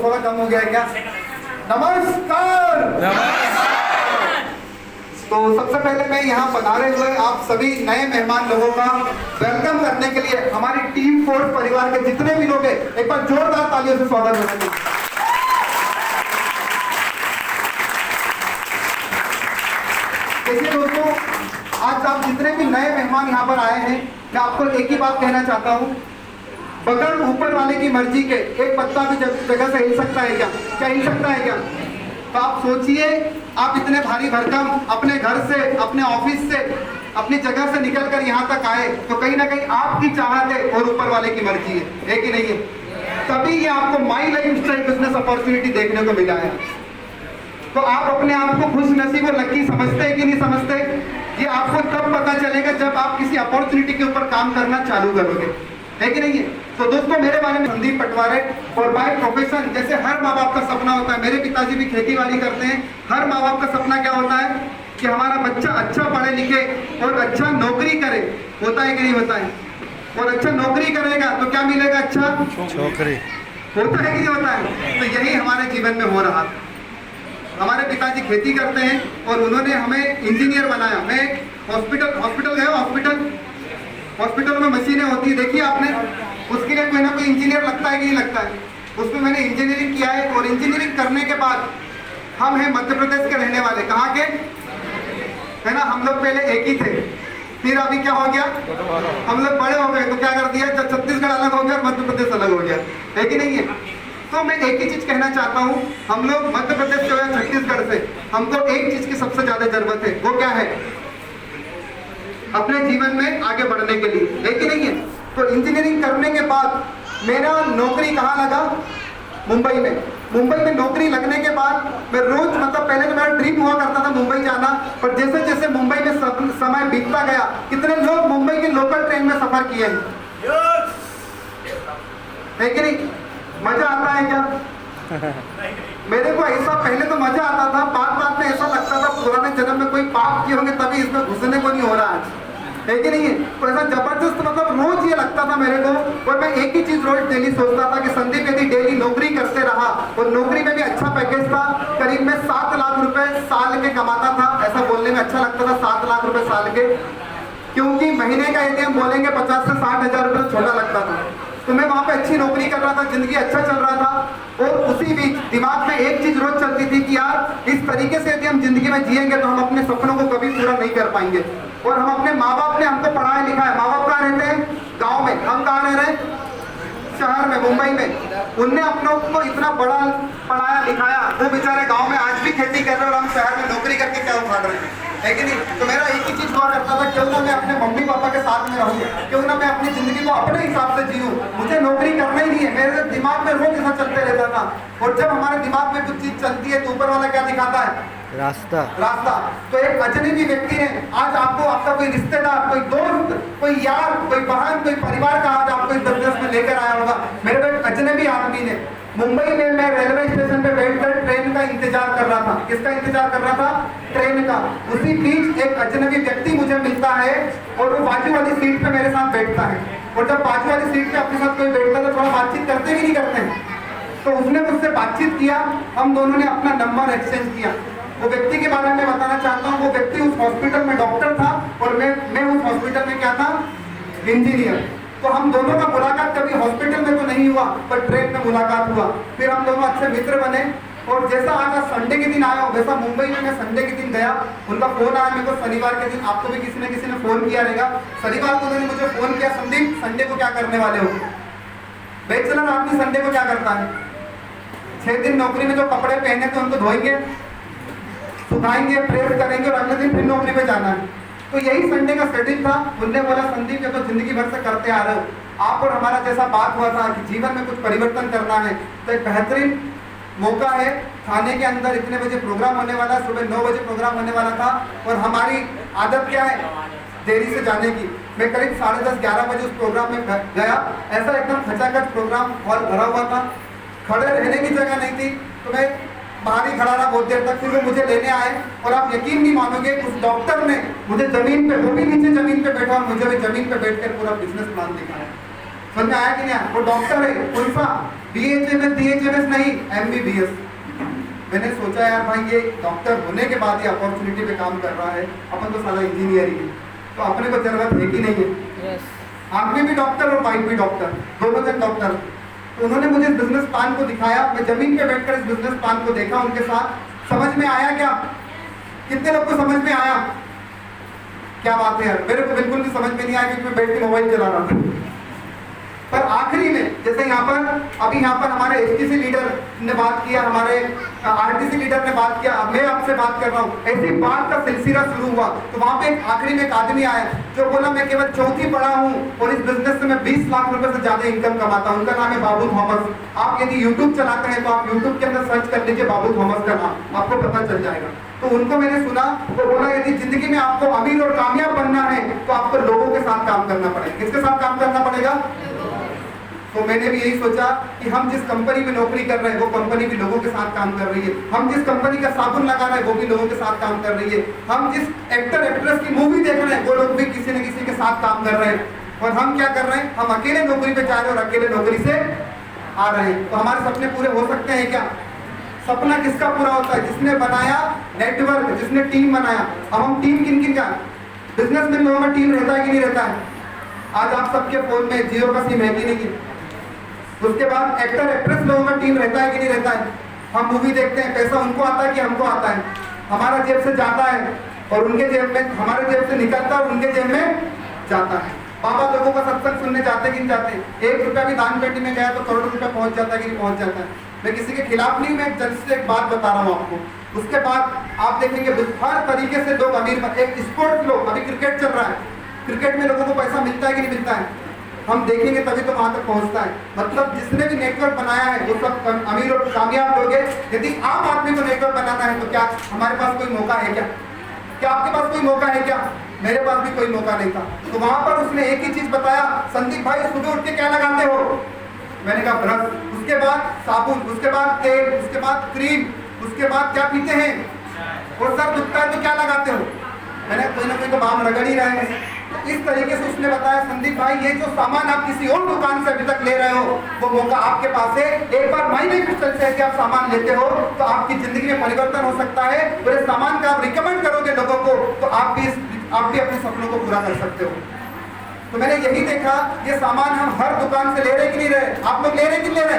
थोड़ा कम हो गया है क्या? नमस्कार। तो सबसे पहले मैं यहाँ पधारे हुए आप सभी नए मेहमान लोगों का वेलकम करने के लिए हमारी टीम फोर्स परिवार के जितने भी लोग हैं एक बार जोरदार तालियों से स्वागत करेंगे। देखिए दोस्तों, आज आप जितने भी नए मेहमान यहाँ पर आए हैं, मैं आपको एक ही बात कहना चाहता हूँ, बगैर ऊपर वाले की मर्जी के एक पत्ता भी जगह से हिल सकता है क्या? क्या हिल सकता है क्या? तो आप सोचिए, आप इतने भारी भरकम अपने घर से, अपने ऑफिस से, अपनी जगह से निकलकर यहाँ तक आए, तो कहीं ना कहीं आपकी चाहत है और ऊपर वाले की मर्जी है कि नहीं है? तभी ये आपको my life style business opportunity देखने को मिला है। तो आप अपने आप को खुश नसीब और लकी समझते हैं कि नहीं समझते? ये आपको तब पता चलेगा जब आप किसी अपॉर्चुनिटी के ऊपर काम करना चालू करोगे, है कि नहीं है? तो दोस्तों, मेरे बारे में संदीप पटवारे और बाय प्रोफेशन, जैसे हर माँ बाप का सपना होता है, मेरे पिताजी भी खेती बाड़ी करते हैं, हर माँ बाप का सपना क्या होता है कि हमारा बच्चा अच्छा पढ़े लिखे और अच्छा नौकरी करे, होता है कि नहीं होता है? और अच्छा नौकरी करेगा तो क्या मिलेगा? अच्छा नौकरी, होता है कि नहीं होता है? तो यही हमारे जीवन में हो रहा। हमारे पिताजी खेती करते हैं और उन्होंने हमें इंजीनियर बनाया। मैं हॉस्पिटल गया, हॉस्पिटल में मशीनें होती है, देखिए आपने, उसके लिए कोई ना कोई इंजीनियर लगता है कि नहीं लगता है? उसमें मैंने इंजीनियरिंग किया है और इंजीनियरिंग करने के बाद हम हैं मध्य प्रदेश के रहने वाले। कहाँ के है ना? हम लोग पहले एक ही थे, फिर अभी क्या हो गया, हम लोग बड़े हो गए, तो क्या कर दिया, जब छत्तीसगढ़ अलग हो गया और मध्य प्रदेश अलग हो गया, है कि नहीं है? तो मैं एक ही चीज कहना चाहता हूँ, हम लोग मध्य प्रदेश से या छत्तीसगढ़ से, हमको एक चीज की सबसे ज्यादा जरूरत है, वो क्या है? अपने जीवन में आगे बढ़ने के लिए, है कि नहीं है? तो इंजीनियरिंग करने के बाद मेरा नौकरी कहाँ लगा? मुंबई में। मुंबई में नौकरी लगने के बाद मैं रोज, मतलब पहले तो मेरा ड्रीम हुआ करता था मुंबई जाना, पर जैसे जैसे मुंबई में समय बीतता गया, कितने लोग मुंबई के लोकल ट्रेन में सफर किए हैं, है कि नहीं? मजा आता है क्या? मेरे को ऐसा पहले तो मजा आता था, बात में ऐसा लगता था पुराने जन्म में कोई पाप किए होंगे तभी इसमें घुसने को नहीं हो रहा आज, है कि नहीं है? तो ऐसा जबरदस्त, मतलब रोज ये लगता था मेरे को, और मैं एक ही चीज रोज डेली सोचता था कि संदीप यदि डेली नौकरी करते रहा, और नौकरी में भी अच्छा पैकेज था, करीब मैं 7 लाख रुपए साल के कमाता था। ऐसा बोलने में अच्छा लगता था, 7 लाख रुपए साल के, क्योंकि महीने का यदि हम बोलेंगे 50 से 60 हजार रुपये छोटा लगता था। तो मैं वहाँ पे अच्छी नौकरी कर रहा था, जिंदगी अच्छा चल रहा था, और उसी बीच दिमाग में एक चीज रोज चलती थी कि यार इस तरीके से यदि हम जिंदगी में जिएंगे तो हम अपने सपनों को कभी पूरा नहीं कर पाएंगे। और हम अपने माँ बाप ने हमको पढ़ाया लिखाया, माँ बाप कहाँ रहते हैं? गाँव में। हम कहाँ रह रहे हैं? शहर में, मुंबई में। उनने अपनों को इतना बड़ा पढ़ाया लिखाया, वो बेचारे गाँव में आज भी खेती कर रहे हैं और हम शहर में नौकरी करके क्या उखाड़ रहे हैं, है कि नहीं? तो मेरा एक ही चीज हुआ करता था, क्यों ना मैं अपने मम्मी पापा के साथ में रहूं, क्यों ना मैं अपनी जिंदगी को अपने हिसाब से जीऊं, मुझे नौकरी करना ही नहीं है। मेरे दिमाग में रोज ऐसा चलते रहता था। और जब हमारे दिमाग में कुछ चीज चलती है तो ऊपर वाला क्या दिखाता है? रास्ता। तो एक अजनबी व्यक्ति ने आज आपको, आपका कोई रिश्तेदार, कोई दोस्त, कोई यार, कोई बहन, कोई परिवार का आज आपको इस बिजनेस में लेकर आया होगा। मेरे को एक अजनबी आदमी ने मुंबई में, मैं रेलवे स्टेशन पे बैठकर ट्रेन का इंतजार कर रहा था। किसका इंतजार कर रहा था? ट्रेन का। उसी बीच एक अजनबी व्यक्ति मुझे मिलता है और वो बाजू वाली सीट पे मेरे साथ बैठता है। और जब बाजू वाली सीट पे अपने साथ कोई बैठता है तो थोड़ा बातचीत करते भी नहीं करते हैं। तो उसने मुझसे बातचीत किया, हम दोनों ने अपना नंबर एक्सचेंज किया। वो व्यक्ति के बारे में बताना चाहता हूँ, वो व्यक्ति उस हॉस्पिटल में डॉक्टर था और मैं उस हॉस्पिटल में क्या था? इंजीनियर। तो हम दोनों का मुलाकात कभी हॉस्पिटल में तो नहीं हुआ, पर ट्रेन में मुलाकात हुआ। फिर हम दोनों अच्छे मित्र बने। और जैसा आज संडे के दिन आया हूँ, वैसा मुंबई में मैं संडे के दिन गया, उनका फोन आया मेरे को शनिवार के दिन। आपको भी किसी ने फोन किया रहेगा। शनिवार को उन्होंने मुझे फोन किया, संदीप संडे को क्या करने वाले हो? बैचलर आदमी संडे को क्या करता है? 6 दिन नौकरी में जो कपड़े पहने थे उनको धोएंगे, सुखाएंगे, प्रेस करेंगे और अगले दिन फिर नौकरी पे जाना है। तो यही संडे का शेड्यूल था। उनने बोला, संदीप ये तो जिंदगी भर से करते आ रहे हो, आप और हमारा जैसा बात हुआ था कि जीवन में कुछ परिवर्तन करना है, तो एक बेहतरीन मौका है। थाने के अंदर इतने बजे प्रोग्राम होने वाला, सुबह 9 बजे प्रोग्राम होने वाला था, और हमारी आदत क्या है? देरी से जाने की। मैं करीब 10:30-11 बजे उस प्रोग्राम में गया। ऐसा एकदम खचाखच प्रोग्राम हॉल भरा हुआ था, खड़े रहने की जगह नहीं थी। तो मैं बाहर ही खड़ा रहा बहुत देर तक। फिर वो मुझे लेने आए और आप यकीन नहीं मानोगे, उस डॉक्टर ने मुझे जमीन पे, वो भी नीचे जमीन पे बैठा और मुझे भी जमीन पे बैठकर पूरा बिजनेस प्लान दिखाया। समझ में आया कि नहीं आया? वो डॉक्टर है, कौन सा BHMS नहीं, MBBS। मैंने सोचा यार भाई ये डॉक्टर होने के बाद ये अपॉर्चुनिटी पे काम कर रहा है, अपन तो साला इंजीनियर ही है, तो अपने को जरूरत है कि नहीं है? आदमी भी डॉक्टर और वाइफ भी डॉक्टर, दोनों जन डॉक्टर। तो उन्होंने मुझे इस बिजनेस प्लान को दिखाया, मैं जमीन पे बैठकर इस बिजनेस प्लान को देखा उनके साथ। समझ में आया क्या? कितने लोग को समझ में आया? क्या बात है यार, मेरे को बिल्कुल भी समझ में नहीं आया क्योंकि मैं बैठ के मोबाइल चला रहा था। पर आखिरी में जैसे यहाँ पर हमारे एसटीसी लीडर ने बात किया, हमारे आरटीसी लीडर ने बात किया, मैं आपसे बात कर रहा हूँ, ऐसी बात का सिलसिला शुरू हुआ। तो वहाँ पे आखिरी में एक आदमी आया जो बोला मैं केवल चौथी पढ़ा हूँ और इस बिजनेस से मैं 20 लाख रुपए से ज्यादा इनकम कमाता हूँ। उनका नाम है बाबू थॉमस। आप यदि यूट्यूब चलाते हैं तो आप यूट्यूब के अंदर सर्च कर लीजिए बाबू थॉमस का नाम, आपको पता चल जाएगा। तो उनको मैंने सुना, तो बोला यदि जिंदगी में आपको अमीर और कामयाब बनना है तो आपको लोगों के साथ काम करना पड़ेगा। किसके साथ काम करना पड़ेगा? तो मैंने भी यही सोचा कि हम जिस कंपनी में नौकरी कर रहे हैं वो कंपनी भी लोगों के साथ काम कर रही है, हम जिस कंपनी का साबुन लगा रहे हैं वो भी लोगों के साथ काम कर रही है, हम जिस एक्टर एक्ट्रेस की मूवी देख रहे हैं वो लोग भी किसी न किसी के साथ काम कर रहे हैं। और हम क्या कर रहे हैं? हम अकेले नौकरी पे जा रहे हैं और अकेले नौकरी से आ रहे हैं। तो हमारे सपने पूरे हो सकते हैं क्या? सपना किसका पूरा होता है? जिसने बनाया नेटवर्क, जिसने टीम बनाया। अब हम टीम किन किन का? बिजनेस में लोगों का टीम रहता है कि नहीं रहता है? आज आप सबके फोन में जियो का सिम है कि नहीं? उसके बाद एक्टर एक्ट्रेस लोगों का टीम रहता है कि नहीं रहता है? हम मूवी देखते हैं, पैसा उनको आता है कि हमको आता है? हमारा जेब से जाता है और उनके जेब में, हमारे जेब से निकलता है और उनके जेब में जाता है। बाबा लोगों का सत्संग सुनने जाते कि नहीं जाते? 1 रुपया भी दान पेटी में गया तो करोड़ों रुपया पहुंच जाता है कि नहीं पहुंच जाता है? मैं किसी के खिलाफ नहीं, मैं जल्द से एक बात बता रहा हूँ आपको। उसके बाद आप देखेंगे हर तरीके से लोग अमीर, एक स्पोर्ट्स लोग, अभी क्रिकेट चल रहा है, क्रिकेट में लोगों को पैसा मिलता है कि नहीं मिलता है? हम देखेंगे तभी तो वहां तक पहुंचता है। मतलब जिसने भी नेटवर्क बनाया है वो सब अमीर और कामयाब लोग हैं। यदि आम आदमी को नेटवर्क बनाना है तो क्या हमारे पास कोई मौका है क्या? क्या आपके पास कोई मौका है क्या? मेरे पास भी कोई मौका नहीं था। तो वहां पर उसने एक ही चीज बताया, संदीप भाई सुबह उठ के क्या लगाते हो? मैंने कहा ब्रश, उसके बाद साबुन, उसके बाद तेल, उसके बाद क्रीम, उसके बाद क्या पीते हैं? और सर दुखता है तो क्या लगाते हो? मैंने कोई ना कोई तो बाम रगड़ ही रहे हैं। इस तरीके से उसने बताया, संदीप भाई ये जो सामान आप किसी और दुकान से अभी तक ले रहे हो वो मौका आपके पास है। एक बार माइने क्रिस्टल से कि आप सामान लेते हो तो आपकी जिंदगी में परिवर्तन हो सकता है। और इस सामान का आप रिकमेंड करोगे लोगों को तो आप भी अपने सपनों को पूरा कर सकते हो। तो मैंने यही देखा, ये सामान हम हर दुकान से ले रहे कि नहीं रहे? आप लोग ले रहे कि नहीं ले रहे?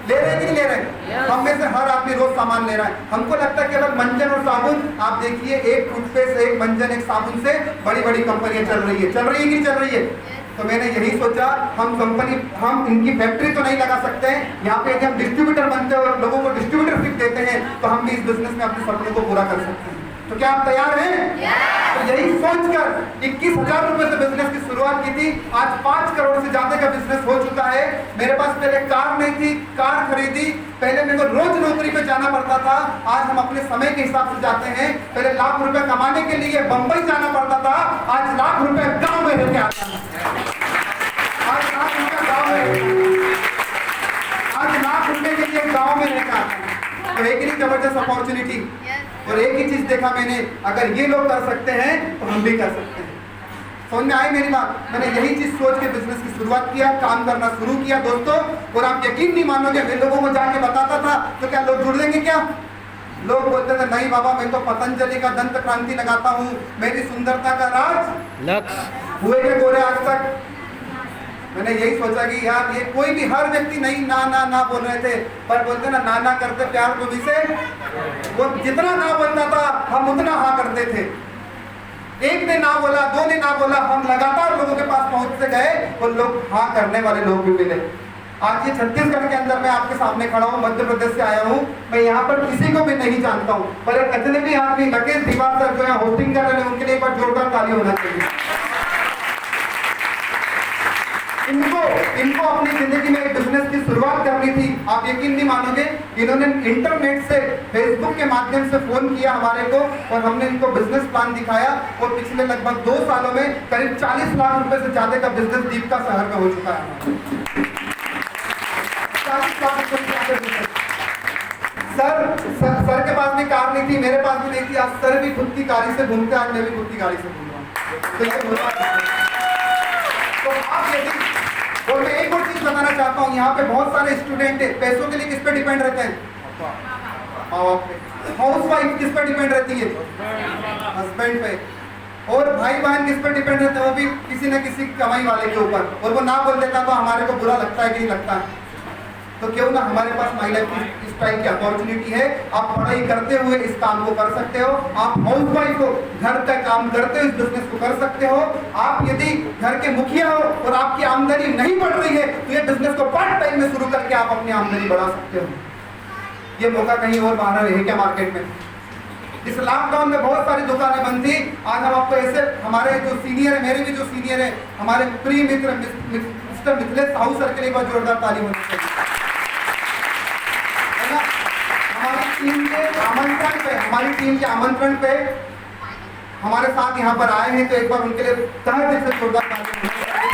ले रहे कि नहीं ले रहे? हम में से हर आदमी रोज सामान ले रहा है। हमको लगता है केवल मंजन और साबुन, आप देखिए एक टूथपेस्ट, एक मंजन, एक साबुन से बड़ी बड़ी कंपनियां चल रही है कि नहीं चल रही है? तो मैंने यही सोचा हम इनकी फैक्ट्री तो नहीं लगा सकते हैं, यहाँ पे यदि हम डिस्ट्रीब्यूटर बनते हैं और लोगों को डिस्ट्रीब्यूटरशिप देते हैं तो हम भी इस बिजनेस में अपने सपनों को पूरा कर सकते हैं। तो क्या आप तैयार हैं? तो यही सोचकर 21,000 रुपए से बिजनेस की शुरुआत की थी। आज 5 करोड़ से ज्यादा का बिजनेस हो चुका है। मेरे पास पहले कार नहीं थी, कार खरीदी। पहले मेरे को रोज नौकरी पे जाना पड़ता था, आज हम अपने समय के हिसाब से जाते हैं। पहले लाख रुपए कमाने के लिए बंबई जाना पड़ता था, आज लाख रुपए गाँव में रहकर आता है। आज लाख रुपए गाँव में, आज लाख रुपए के लिए गाँव में रहकर आता है। तो एक ही जबरदस्त अपॉर्चुनिटी। और एक ही चीज देखा मैंने, अगर ये लोग कर सकते हैं तो हम भी कर सकते हैं। समझ में आई मेरी बात? मैंने यही चीज सोच के बिजनेस की शुरुआत किया, काम करना शुरू किया दोस्तों। और आप यकीन नहीं मानोगे, मैं लोगों को जाके बताता था तो क्या लोग जुड़ लेंगे क्या? लोग बोलते थे नहीं बाबा मैं तो पतंजलि का दंत क्रांति लगाता हूँ, मेरी सुंदरता का राज लक्ष्य हुए के गोरे आज तक। मैंने यही सोचा कि यार ये कोई भी, हर व्यक्ति नहीं ना ना ना बोल रहे थे, पर बोलते ना ना करते प्यार को भी से, वो जितना ना बोलता था हम उतना हाँ करते थे। एक ने ना बोला, 2 ने ना बोला, हम लगातार लोगों के पास पहुंचते गए और लोग हाँ करने वाले लोग भी मिले। आज ये छत्तीसगढ़ के अंदर मैं आपके सामने खड़ा हूँ, मध्य प्रदेश से आया हूँ। मैं यहाँ पर किसी को भी नहीं जानता हूँ, पर एक अजनबी आदमी राकेश दीवार सर जो है होस्टिंग कर रहे हैं, उनके लिए एक बार जोरदार ताली होना चाहिए। इनको अपनी जिंदगी में एक बिजनेस की शुरुआत करनी थी। आप यकीन नहीं मानोगे, इन्होंने इंटरनेट से, फेसबुक के माध्यम से फोन किया हमारे को और हमने इनको बिजनेस प्लान दिखाया। और पिछले लगभग 2 सालों में करीब 40 लाख रुपए से ज्यादा का बिजनेस दीपका शहर में हो चुका है। 40 लाख रुपए से ज्यादा बिजनेस। सर के पास भी कार नहीं थी, मेरे पास भी नहीं थी। आज सर भी खुद की गाड़ी से घूमते, आज मैं भी खुद की गाड़ी से घूम रहा हूँ। तो आप यदि बताना चाहता हूँ, यहाँ पे बहुत सारे स्टूडेंट है, पैसों के लिए किस पे डिपेंड रहते हैं? माँ बाप पे। हाउस वाइफ किस पे डिपेंड रहती है? हस्बैंड पे। और भाई बहन किस पे डिपेंड रहते हैं? वो भी किसी न किसी कमाई वाले के ऊपर। और वो ना बोल देता तो हमारे को बुरा लगता है कि नहीं लगता है? तो क्यों ना हमारे पास माई लाइफ स्टाइल की अपॉर्चुनिटी है। आप पढ़ाई करते हुए इस काम को कर सकते हो, आप हाउस वाइफ हो, घर का काम करते हुए इस बिजनेस को कर सकते हो। आप यदि घर के मुखिया हो और आपकी आमदनी नहीं बढ़ रही है तो ये बिजनेस को पार्ट टाइम में शुरू करके आप अपनी आमदनी बढ़ा सकते हो। ये मौका कहीं और बाहर है क्या मार्केट में? इस लॉकडाउन में बहुत सारी दुकानें बंद थी। आज हम आपको ऐसे, हमारे जो सीनियर है, मेरे भी जो सीनियर है, हमारे प्रिय मित्र मिस्टर मिथिलेश साहू सर के लिए बहुत जोरदार ताली होनी चाहिए। हमारी टीम के आमंत्रण पे हमारे साथ यहाँ पर आए हैं, तो एक बार उनके लिए तहे दिल से जोरदार ताली होनी चाहिए।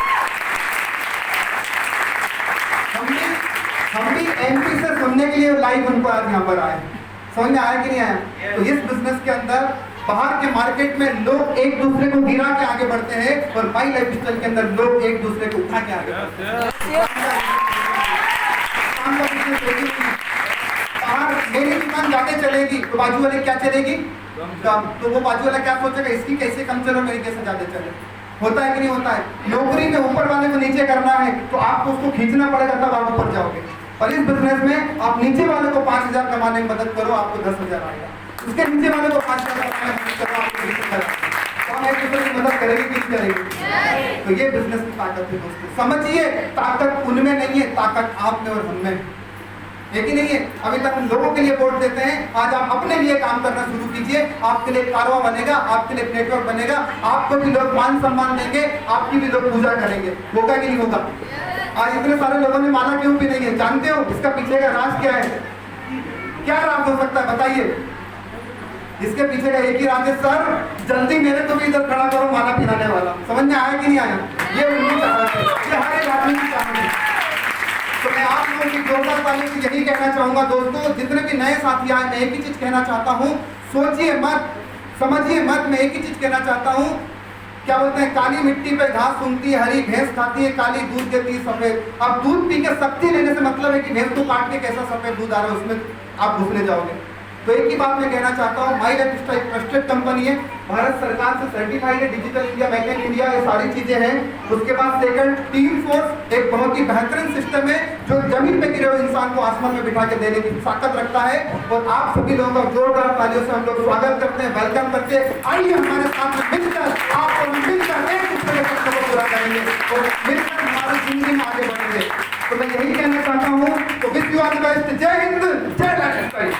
हम भी एमपी से सुनने के लिए लाइव उनको आज यहाँ पर आए। समझ में आया कि नहीं आया? तो इस बिजनेस के अंदर बाहर के मार्केट में लोग एक दूसरे को गिरा के आगे बढ़ते हैं और माई लाइफ स्टाइल के अंदर लोग एक दूसरे को उठा के आगे बढ़ते हैं। बाहर मेरी दुकान ज्यादा चलेगी तो बाजू वाले क्या चलेगी कम, तो वो बाजू वाला क्या सोचेगा, इसकी कैसे कम चलो, मेरी कैसे ज्यादा चले। होता है कि नहीं होता है? नौकरी में ऊपर वाले को नीचे करना है तो आपको उसको खींचना पड़ेगा, तब आप ऊपर जाओगे। और इस बिजनेस में आप नीचे वाले को 5,000 कमाने में मदद करो, आपको 10,000 आएगा। उसके नीचे वाले को 5,000 कमाने में मदद करो, आपको 20,000 आएगा। तो हम एक दूसरे की मदद करेंगे कि नहीं करेंगे? तो ये बिजनेस की ताकत है दोस्तों। समझिए, ताकत उनमें नहीं है, ताकत आप में और हम में है कि नहीं है? अभी तक हम लोगों के लिए वोट देते हैं, आज आप अपने लिए काम करना शुरू कीजिए। आपके लिए कारवा बनेगा, आपके लिए नेटवर्क बनेगा, आपको भी लोग मान सम्मान देंगे, आपकी भी लोग पूजा करेंगे। होगा कि नहीं होगा? आज इतने सारे लोगों ने माला क्यों भी नहीं है, जानते हो इसका पीछे का राज क्या है? क्या राज हो सकता है बताइए? इसके पीछे का एक ही राज है, सर जल्दी मेरे को भी इधर खड़ा करो माला पिलाने वाला। समझ में आया कि नहीं आया? ये उनकी चाहत है, ये हर एक आदमी की चाहत है। तो मैं आप लोगों की जोरदार ताली से यही कहना चाहूंगा दोस्तों, जितने भी नए साथी आए, मैं एक ही चीज कहना चाहता हूँ, सोचिए मत, समझिए मत। मैं एक ही चीज कहना चाहता हूँ, क्या बोलते हैं, काली मिट्टी पे घास सूंघती है, हरी भैंस खाती है, काली दूध देती है सफेद। अब दूध पी के शक्ति लेने से मतलब है कि भैंस को काट के कैसा सफेद दूध आ रहा है उसमें आप घुसने जाओगे। तो एक ही बात मैं कहना चाहता हूँ, my life style trusted company है, भारत सरकार से सर्टिफाइड है, digital India, make in India, ये सारी चीजें हैं। उसके बाद सेकंड, टीम फोर्स एक बहुत ही बेहतरीन सिस्टम है जो जमीन पे गिरे हुए इंसान को आसमान में बिठा के देने की ताकत रखता है। और आप सभी लोगों का जोरदार तालियों से हम लोग स्वागत करते हैं, वेलकम करते हैं। आइए हमारे साथ में मिलकर, आपको मिलकर एक दूसरे के सपनों को पूरा करेंगे और मिलकर हमारी जिंदगी में आगे बढ़ेंगे। तो मैं यही कहना चाहता हूँ, तो wish you all the best. जय हिंद, जय लाइफ स्टाइल।